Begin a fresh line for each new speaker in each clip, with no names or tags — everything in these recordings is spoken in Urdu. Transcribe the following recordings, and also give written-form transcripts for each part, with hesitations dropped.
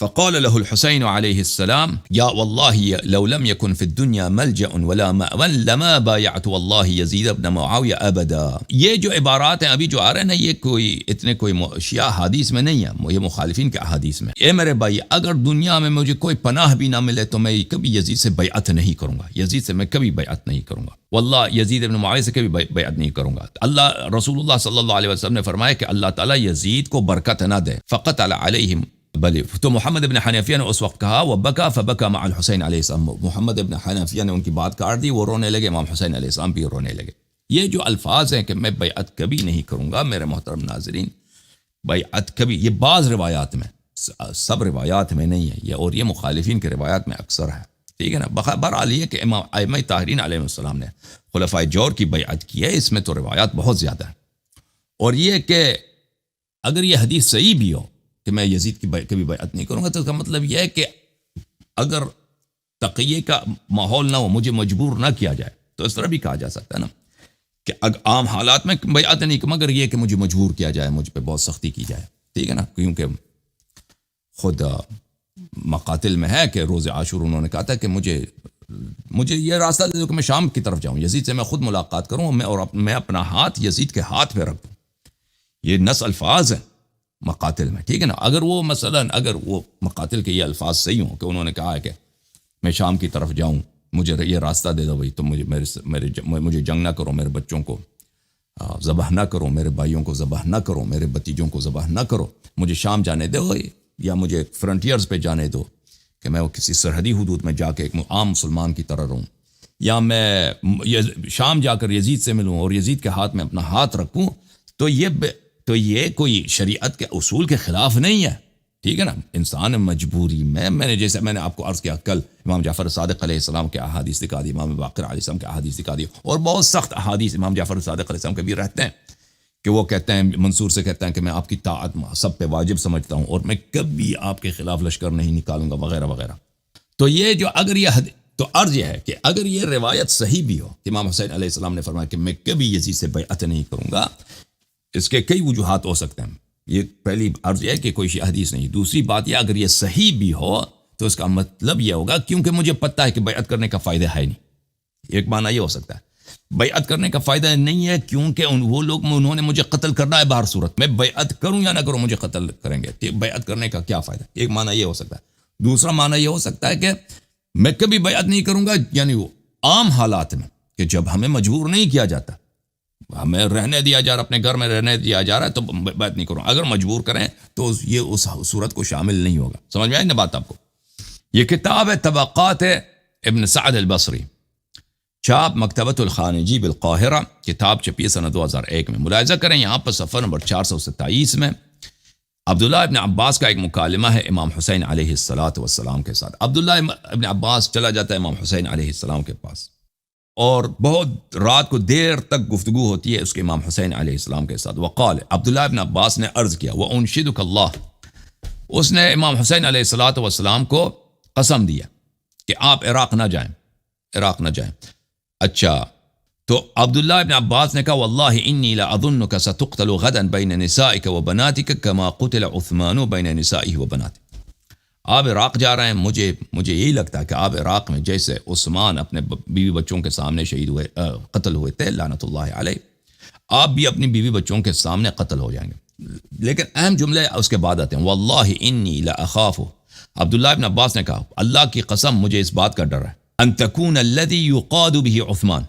فقال له الحسين عليه السلام يا والله لو لم يكن في الدنيا ملجأ ولا مأوى لما بايعت والله يزيد بن معاوية ابدا. یہ جو عبارات ہیں ابھی جو آ رہے ہیں نا، یہ کوئی اتنے کوئی شیعہ حدیث میں نہیں ہے، یہ مخالفین کے احادیث میں. اے میرے بھائی، اگر دنیا میں مجھے کوئی پناہ بھی نہ ملے تو میں کبھی یزید سے بیعت نہیں کروں گا، یزید سے میں کبھی بیعت نہیں کروں گا، واللہ یزید بن معاویہ سے کبھی بیعت نہیں کروں گا. اللہ رسول اللہ صلی اللہ علیہ وسلم نے فرمایا کہ اللہ تعالیٰ یزید کو برکت نہ دے. فقط علیہم بلی. تو محمد ابن حنفیہ نے اس وقت کہا وبکا فبکا مع الحسین علیہ السلام. محمد ابن حنفیہ نے ان کی بات کاٹ دی، وہ رونے لگے، امام حسین علیہ السلام بھی رونے لگے. یہ جو الفاظ ہیں کہ میں بیعت کبھی نہیں کروں گا، میرے محترم ناظرین، بیعت کبھی، یہ بعض روایات میں، سب روایات میں نہیں ہے یہ، اور یہ مخالفین کے روایات میں اکثر ہے. ٹھیک ہے نا. بہرحال یہ کہ امام ائمہ طاہرین علیہ السلام نے خلفائے جور کی بیعت کی ہے، اس میں تو روایات بہت زیادہ ہیں. اور یہ کہ اگر یہ حدیث صحیح بھی ہو کہ میں یزید کی کبھی بیعت نہیں کروں گا، تو اس کا مطلب یہ ہے کہ اگر تقیے کا ماحول نہ ہو، مجھے مجبور نہ کیا جائے، تو اس طرح بھی کہا جا سکتا ہے نا کہ عام حالات میں بیعت نہیں، مگر یہ کہ مجھے مجبور کیا جائے، مجھ پہ بہت سختی کی جائے. ٹھیک ہے نا. کیونکہ خود مقاتل میں ہے کہ روز عاشور انہوں نے کہا تھا کہ مجھے یہ راستہ دے دو کہ میں شام کی طرف جاؤں، یزید سے میں خود ملاقات کروں، میں اپنا ہاتھ یزید کے ہاتھ پہ رکھ دوں. یہ نص الفاظ ہیں مقاتل میں. ٹھیک ہے نا. اگر وہ مقاتل کے یہ الفاظ صحیح ہوں کہ انہوں نے کہا ہے کہ میں شام کی طرف جاؤں، مجھے یہ راستہ دے دو بھائی، تو مجھے جنگ نہ کرو، میرے بچوں کو ذبح نہ کرو، میرے بھائیوں کو ذبح نہ کرو، میرے بھتیجوں کو ذبح نہ کرو، مجھے شام جانے دو، یا مجھے فرنٹیئرز پہ جانے دو کہ میں وہ کسی سرحدی حدود میں جا کے ایک عام مسلمان کی طرح رہوں، یا میں شام جا کر یزید سے ملوں اور یزید کے ہاتھ میں اپنا ہاتھ رکھوں. تو یہ کوئی شریعت کے اصول کے خلاف نہیں ہے. ٹھیک ہے نا. انسان مجبوری میں جیسے میں نے آپ کو عرض کیا، کل امام جعفر صادق علیہ السلام کے احادیث دکھا دی، امام باقر علیہ السلام کے احادیث دکھا دی، اور بہت سخت احادیث امام جعفر صادق علیہ السلام کے بھی رہتے ہیں کہ وہ کہتے ہیں، منصور سے کہتے ہیں کہ میں آپ کی طاعت سب پہ واجب سمجھتا ہوں اور میں کبھی آپ کے خلاف لشکر نہیں نکالوں گا، وغیرہ وغیرہ. تو یہ جو اگر یہ تو عرض یہ ہے کہ اگر یہ روایت صحیح بھی ہو کہ امام حسین علیہ السلام نے فرمایا کہ میں کبھی یزید سے بیعت نہیں کروں گا، اس کے کئی وجوہات ہو سکتے ہیں. یہ پہلی عرض یہ ہے کہ کوئی حدیث نہیں. دوسری بات یہ، اگر یہ صحیح بھی ہو تو اس کا مطلب یہ ہوگا کیونکہ مجھے پتہ ہے کہ بیعت کرنے کا فائدہ ہے نہیں. ایک معنی یہ ہو سکتا ہے بیعت کرنے کا فائدہ نہیں ہے کیونکہ وہ لوگ انہوں نے مجھے قتل کرنا ہے، باہر صورت میں بیعت کروں یا نہ کروں مجھے قتل کریں گے، بیعت کرنے کا کیا فائدہ. ایک معنی یہ ہو سکتا ہے. دوسرا معنی یہ ہو سکتا ہے کہ میں کبھی بیعت نہیں کروں گا، یعنی وہ عام حالات میں کہ جب ہمیں مجبور نہیں کیا جاتا، ہمیں رہنے دیا جا رہا، اپنے گھر میں رہنے دیا جا رہا ہے، تو بیعت نہیں کروں. اگر مجبور کریں تو یہ اس صورت کو شامل نہیں ہوگا. سمجھ میں آئی نا بات آپ کو. یہ کتاب ہے طبقات ابن سعد البصری، چھاپ مکتبۃ الخانجی بالقاہرہ، کتاب چھپی سنہ 2001 میں. ملاحظہ کریں یہاں پر صفحہ نمبر 427 میں عبداللہ ابن عباس کا ایک مکالمہ ہے امام حسین علیہ السلام کے ساتھ. عبداللہ ابن عباس چلا جاتا ہے امام حسین علیہ السلام کے پاس، اور بہت رات کو دیر تک گفتگو ہوتی ہے اس کے امام حسین علیہ السلام کے ساتھ. وقال، عبداللہ ابن عباس نے عرض کیا، وَأُنشِدُكَ اللَّهُ، اس نے امام حسین علیہ السلام کو قسم دیا کہ آپ عراق نہ جائیں. اچھا، تو عبداللہ ابن عباس نے کہا، واللہ انی لأظنک ستقتل غدا بین نسائک و بناتک کما قتل عثمان بین نسائہ و بناتک. آپ عراق جا رہے ہیں، مجھے یہی لگتا ہے کہ آپ عراق میں جیسے عثمان اپنے بیوی بچوں کے سامنے قتل ہوئے تھے لعنت اللہ علیہ، آپ بھی اپنی بیوی بچوں کے سامنے قتل ہو جائیں گے. لیکن اہم جملے اس کے بعد آتے ہیں، واللہ انی لاخاف. عبداللہ ابن عباس نے کہا، اللہ کی قسم مجھے اس بات کا ڈر ہے، ان تکون الذی یقاد به عثمان،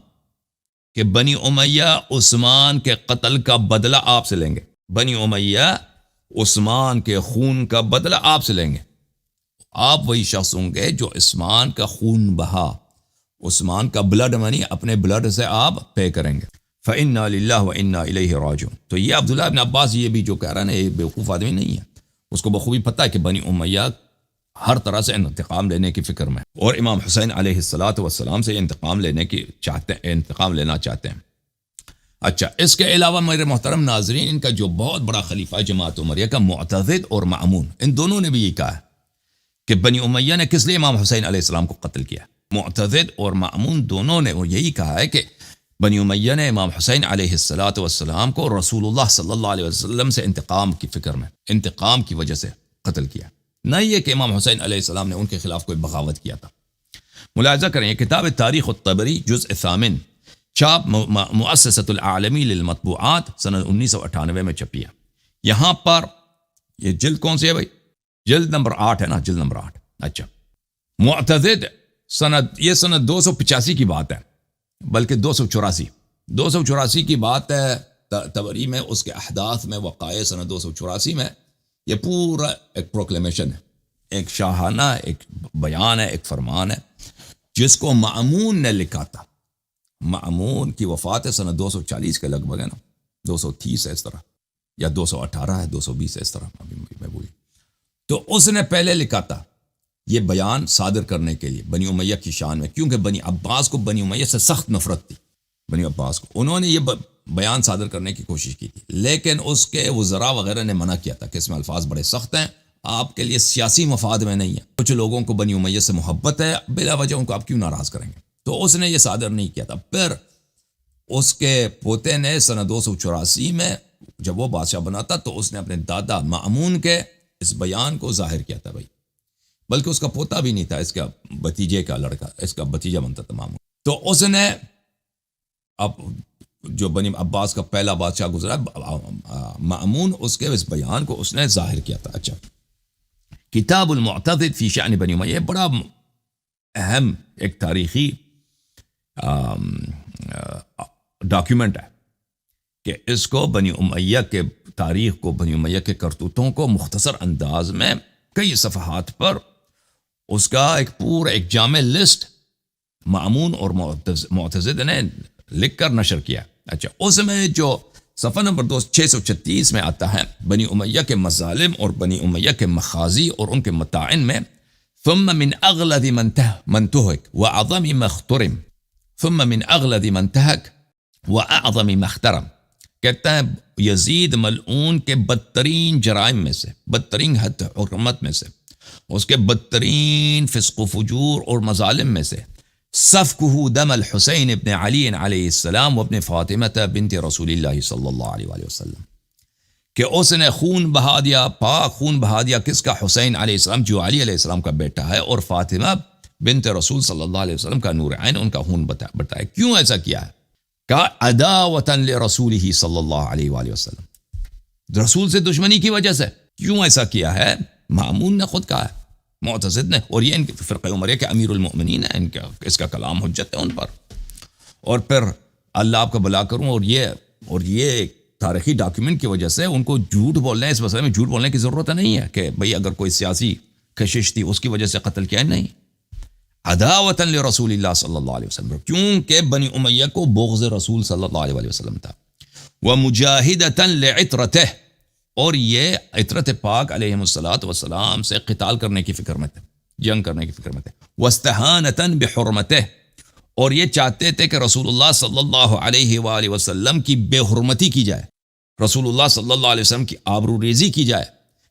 کہ بنی امیہ عثمان کے قتل کا بدلہ آپ سے لیں گے. بنی امیہ عثمان کے خون کا بدلہ آپ سے لیں گے. آپ وہی شخص ہوں گے جو عثمان کا خون بہا، عثمان کا بلڈ منی اپنے بلڈ سے آپ پے کریں گے. فَإِنَّا لِلَّهِ وَإِنَّا إِلَيْهِ رَاجِعُونَ. تو یہ عبداللہ ابن عباس یہ بھی جو کہہ رہا ہے نا، یہ بیوقوف آدمی نہیں ہے، اس کو بخوبی پتہ ہے کہ بنی امیہ ہر طرح سے انتقام لینے کی فکر میں، اور امام حسین علیہ السلام سے انتقام لینا چاہتے ہیں. اچھا، اس کے علاوہ میرے محترم ناظرین، ان کا جو بہت بڑا خلیفہ جماعت عمریہ کا معتضد اور مأمون، ان دونوں نے بھی یہ کہا ہے کہ بنی امیہ نے کس لیے امام حسین علیہ السلام کو قتل کیا. معتضد اور مأمون دونوں نے وہ یہی کہا ہے کہ بنی امیہ نے امام حسین علیہ السلام کو رسول اللہ صلی اللہ علیہ وسلم سے انتقام کی فکر میں، انتقام کی وجہ سے قتل کیا. نہ یہ کہ امام حسین علیہ السلام نے ان کے خلاف کوئی بغاوت کیا تھا۔ ملاحظہ کریں، یہ کتاب تاریخ الطبری جزء ثامن چاپ مؤسسۃ العالمی للمطبوعات سنہ 1998 میں چھپی ہے۔ یہاں پر یہ جلد کون سی ہے بھائی؟ جلد نمبر 8 ہے نا، جلد نمبر 8۔ اچھا، معتضد یہ سنہ 285 کی بات ہے، بلکہ 284 کی بات ہے طبری میں، اس کے احداث میں، وقائع سنہ 284 میں۔ یہ پورا ایک پروکلیمیشن ہے، ایک شاہانہ ایک بیان ہے، ایک فرمان ہے، جس کو مأمون نے لکھا تھا۔ مأمون کی وفات ہے سنہ 240 کے لگ بھگ ہے نا، 230 ہے اس طرح، یا 218 ہے، 220 ہے اس طرح، ابھی میں بھولی۔ تو اس نے پہلے لکھا تھا یہ بیان صادر کرنے کے لیے بنی امیہ کی شان میں، کیونکہ بنی عباس کو بنی امیہ سے سخت نفرت تھی۔ بنی عباس کو انہوں نے یہ بیان صادر کرنے کی کوشش کی تھی، لیکن اس کے وزراء وغیرہ نے منع کیا تھا کہ اس میں الفاظ بڑے سخت ہیں، آپ کے لیے سیاسی مفاد میں نہیں ہے، کچھ لوگوں کو بنی امیہ سے محبت ہے، بلا وجہ ان کو آپ کیوں ناراض کریں گے، تو اس نے یہ صادر نہیں کیا تھا۔ پھر اس کے پوتے نے سنہ 284 میں جب وہ بادشاہ بنا تھا تو اس نے اپنے دادا مأمون کے اس بیان کو ظاہر کیا تھا بھائی، بلکہ اس کا پوتا بھی نہیں تھا، اس کا بھتیجے کا لڑکا، اس کا بھتیجا بنتا تھا مأمون۔ تو اس نے اب جو بنی عباس کا پہلا بادشاہ گزرا مأمون، اس کے اس بیان کو اس نے ظاہر کیا تھا۔ اچھا، کتاب المعتضد فی شأن بنی امیہ، یہ بڑا اہم ایک تاریخی ڈاکیومنٹ ہے کہ اس کو بنی امیہ کے تاریخ کو، بنی امیہ کے کرتوتوں کو مختصر انداز میں کئی صفحات پر اس کا ایک جامع لسٹ مأمون اور معتضد نے لکھ کر نشر کیا۔ اچھا، اس میں جو صفحہ نمبر 636 میں آتا ہے بنی امیہ کے مظالم اور بنی امیہ کے مخازی اور ان کے مطاعن میں، ثم من اغلظ من تهك واعظم ما اخترم، ثم من اغلظ من تهك واعظم ما احترم، کہتا ہے یزید ملعون کے بدترین جرائم میں سے، بدترین حد حرمت میں سے، اس کے بدترین فسق و فجور اور مظالم میں سے، سفکہ دم الحسین ابن علی علیہ السلام وابن فاطمہ بنت رسول اللہ صلی اللہ علیہ وآلہ وسلم، کہ اس نے خون بہا دیا، پاک خون بہا دیا کس کا؟ حسین علیہ السلام، جو علی علیہ السلام کا بیٹا ہے، اور فاطمہ بنت رسول صلی اللہ علیہ وسلم کا نور عین، ان کا خون بتایا۔ کیوں ایسا کیا ہے؟ کہا عداوۃ لرسولہ صلی اللہ علیہ وآلہ وسلم، رسول سے دشمنی کی وجہ سے۔ کیوں ایسا کیا ہے؟ مأمون نے خود کہا ہے، معتضد نے، اور یہ ان کے فرقہ عمریہ کے امیر المؤمنین ہیں، اس کا کلام حجت ہے ان پر۔ اور پھر اللہ آپ کا بھلا کروں، اور یہ تاریخی ڈاکیومنٹ کی وجہ سے ان کو جھوٹ بولنے، اس مسئلے میں جھوٹ بولنے کی ضرورت نہیں ہے کہ بھئی اگر کوئی سیاسی کشش تھی اس کی وجہ سے قتل کیا، نہیں، عداوۃ لرسول اللہ صلی اللہ علیہ وسلم، کیونکہ بنی امیہ کو بغض رسول صلی اللہ علیہ وآلہ وسلم تھا، ومجاہدۃ لعطرتہ، اور یہ عطرت پاک علیہ السلام سے قتال کرنے کی فکر میں تھے، جنگ کرنے کی فکر میں تھے، واستہانۃ بحرمتہ، اور یہ چاہتے تھے کہ رسول اللہ صلی اللہ علیہ وآلہ وسلم کی بے حرمتی کی جائے، رسول اللہ صلی اللہ علیہ وسلم کی آبرو ریزی کی جائے،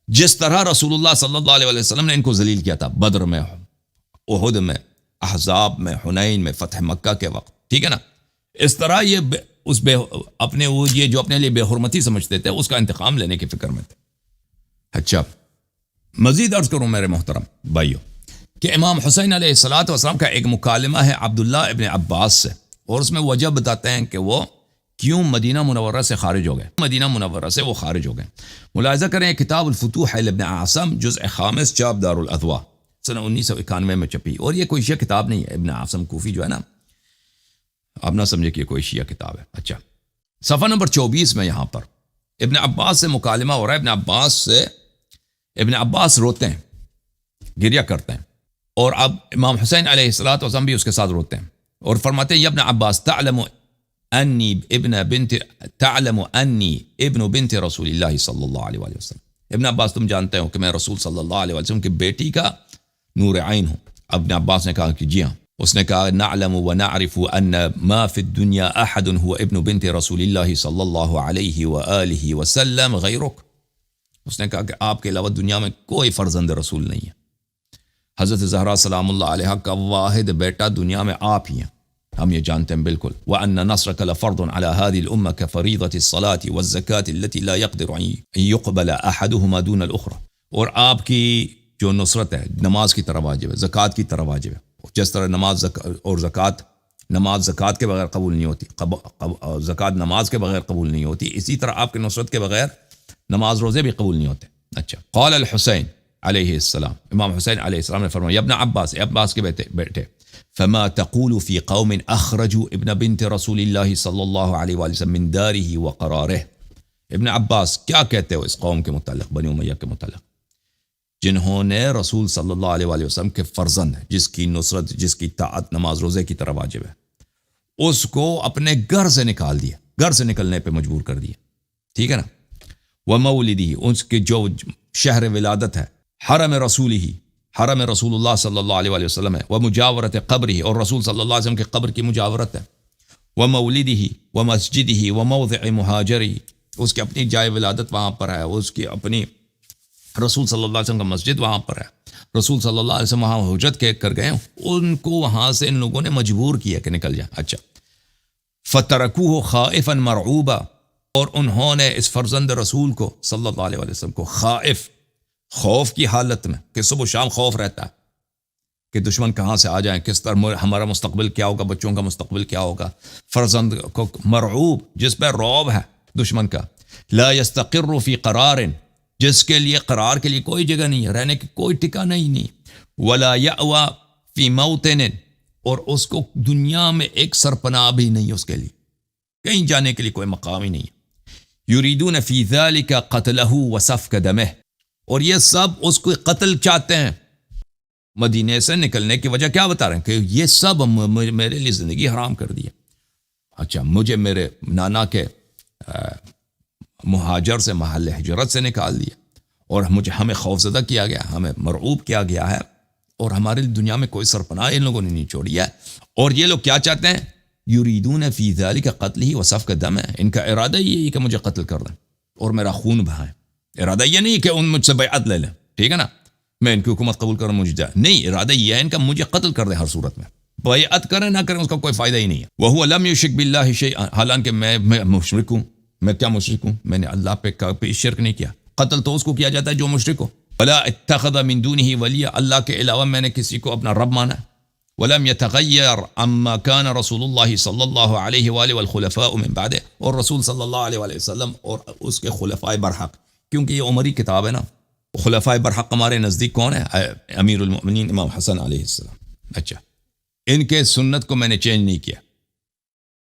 جس طرح رسول اللہ صلی اللہ علیہ وسلم نے ان کو ذلیل کیا تھا بدر میں، احد میں، احزاب میں، حنین میں، فتح مکہ کے وقت، ٹھیک ہے نا۔ اس طرح یہ یہ جو اپنے لیے بے حرمتی سمجھتے تھے، اس کا انتقام لینے کی فکر میں تھے۔ اچھا، مزید عرض کروں میرے محترم بھائیو کہ امام حسین علیہ السلام کا ایک مکالمہ ہے عبداللہ ابن عباس سے، اور اس میں وجہ بتاتے ہیں کہ وہ کیوں مدینہ منورہ سے خارج ہو گئے، مدینہ منورہ سے وہ خارج ہو گئے۔ ملاحظہ کریں، کتاب الفتوح لابن عاصم جزء خامس چاپ دار الاضواء سنہ 1991 میں چھپی، اور یہ کوئی شیعہ کتاب نہیں ہے، ابن عاصم کوفی جو ہے نا، آپ نہ سمجھے کہ یہ کوئی شیعہ کتاب ہے۔ اچھا، صفحہ نمبر 24 میں یہاں پر ابن عباس سے مکالمہ ہو رہا ہے، ابن عباس روتے ہیں، گریہ کرتے ہیں، اور اب امام حسین علیہ السلام بھی اس کے ساتھ روتے ہیں، اور فرماتے ہیں، یا ابن عباس تعلم انی ابن بنت رسول اللہ صلی اللہ علیہ وآلہ وسلم، ابن عباس تم جانتے ہو کہ میں رسول صلی اللہ علیہ وسلم کی بیٹی کا نور عین ہوں۔ ابن عباس نے کہا کہ جی ہاں، اس نے کہا نعلم ونعرف ان ما فی الدنیا احد هو ابن بنت رسول اللہ صلی اللہ علیہ وآلہ وسلم غیرک، اس نے کہا کہ آپ کے علاوہ دنیا میں کوئی فرزند رسول نہیں ہے، حضرت زہرا سلام اللہ علیہ کا واحد بیٹا دنیا میں آپ ہی ہیں، ہم یہ جانتے ہیں بالکل۔ وَأَنَّ نَصْرَكَ لَفَرْضٌ عَلَى هَذِهِ الْأُمَّةِ كَفَرِيضَةِ الصَّلَاةِ وَالزَّكَاةِ الَّتِي لَا يَقْدِرُ أَن يُقْبَلَ أَحَدُهُمَا دُونَ الْأُخْرَى، اور آپ کی جو نصرت ہے نماز کی طرح واجب ہے، زکوٰۃ کی طرح واجب ہے. جس طرح نماز اور زکوٰۃ کے بغیر قبول نہیں ہوتی، زکوٰۃ نماز کے بغیر قبول نہیں ہوتی، اسی طرح آپ کے نصرت کے بغیر نماز روزے بھی قبول نہیں ہوتے. اچھا، قال الحسین علیہ السلام، امام حسین علیہ السلام نے فرمایا، ابن عباس، عباس کے بیٹے، فما تقول في قوم اخرجوا ابن بنت رسول اللہ صلی اللہ علیہ وآلہ وسلم من داره وقراره. ابن عباس کیا کہتے ہو اس قوم کے متعلق، بنی امیہ کے متعلق، جنہوں نے رسول صلی اللہ علیہ وآلہ وسلم کے فرزند، جس کی نصرت، جس کی طاعت نماز روزے کی طرح واجب ہے، اس کو اپنے گھر سے نکال دیا، گھر سے نکلنے پہ مجبور کر دیا. ٹھیک ہے نا. ومولدی، اس کے جو شہر ولادت ہے، حرم رسول اللہ صلی اللہ علیہ وآلہ وسلم ہے، ومجاورت قبرہ، اور رسول صلی اللہ علیہ وسلم کے قبر کی مجاورت ہے، ومولدہ ومسجدہ وموضع مہاجرہ، اس کی اپنی جائے ولادت وہاں پر ہے، اس کی اپنی رسول صلی اللہ علیہ وسلم کا مسجد وہاں پر ہے، رسول صلی اللہ علیہ وسلم وہاں ہجرت کر گئے، ان کو وہاں سے ان لوگوں نے مجبور کیا کہ نکل جائیں. اچھا، فترکوہ خائفا مرعوبا، اور انہوں نے اس فرزند رسول کو صلی اللہ علیہ وسلم کو خائف، خوف کی حالت میں، کہ صبح و شام خوف رہتا ہے کہ دشمن کہاں سے آ جائیں، کس طرح ہمارا مستقبل کیا ہوگا، بچوں کا مستقبل کیا ہوگا. فرزند کو مرعوب، جس پہ رعب ہے دشمن کا. لا یستقر فی قرار، جس کے لیے قرار کے لیے کوئی جگہ نہیں ہے، رہنے کی کوئی ٹھکانہ ہی نہیں. ولا یأوی فی موطن، اور اس کو دنیا میں ایک سرپناہ بھی نہیں اس کے لیے، کہیں جانے کے لیے کوئی مقام ہی نہیں. یریدون فی ذلک قتلہ وسفک دمہ، اور یہ سب اس کو قتل چاہتے ہیں. مدینے سے نکلنے کی وجہ کیا بتا رہے ہیں کہ یہ سب میرے لیے زندگی حرام کر دی ہے. اچھا، مجھے میرے نانا کے مہاجر سے، محل ہجرت سے نکال دیا، اور ہمیں خوفزدہ کیا گیا، ہمیں مرعوب کیا گیا ہے، اور ہمارے دنیا میں کوئی سرپناہ ان لوگوں نے نہیں چھوڑی ہے. اور یہ لوگ کیا چاہتے ہیں؟ یریدون فی ذلک قتلہ وسفک دمہ، ان کا ارادہ یہ ہے کہ مجھے قتل کر دیں اور میرا خون بہائیں. ارادہ یہ نہیں کہ ان مجھ سے بیعت لے لیں، ٹھیک ہے نا، میں ان کی حکومت قبول کروں، مجھے جائے نہیں، ارادہ یہ ہے ان کا مجھے قتل کر دیں ہر صورت میں. بیعت کریں نہ کریں اس کا کوئی فائدہ ہی نہیں ہے. وہو لم یشرک باللہ شیئا، حالانکہ میں مشرک ہوں. میں کیا مشرک ہوں؟ میں نے اللہ پہ شرک نہیں کیا. قتل تو اس کو کیا جاتا ہے جو مشرک ہو. ولا اتخذ من دونہ ولیا، اللہ کے علاوہ میں نے کسی کو اپنا رب مانا. ولم يتغیر عما كان رسول اللہ صلی اللہ علیہ وآلہ والخلفاء من بعدہ، اور رسول صلی اللہ علیہ وآلہ وسلم اور اس کے خلفاء برحق، کیونکہ یہ عمری کتاب ہے نا. خلفاء برحق ہمارے نزدیک کون ہے؟ امیر المؤمنین امام حسن علیہ السلام. اچھا، ان کے سنت کو میں نے چینج نہیں کیا.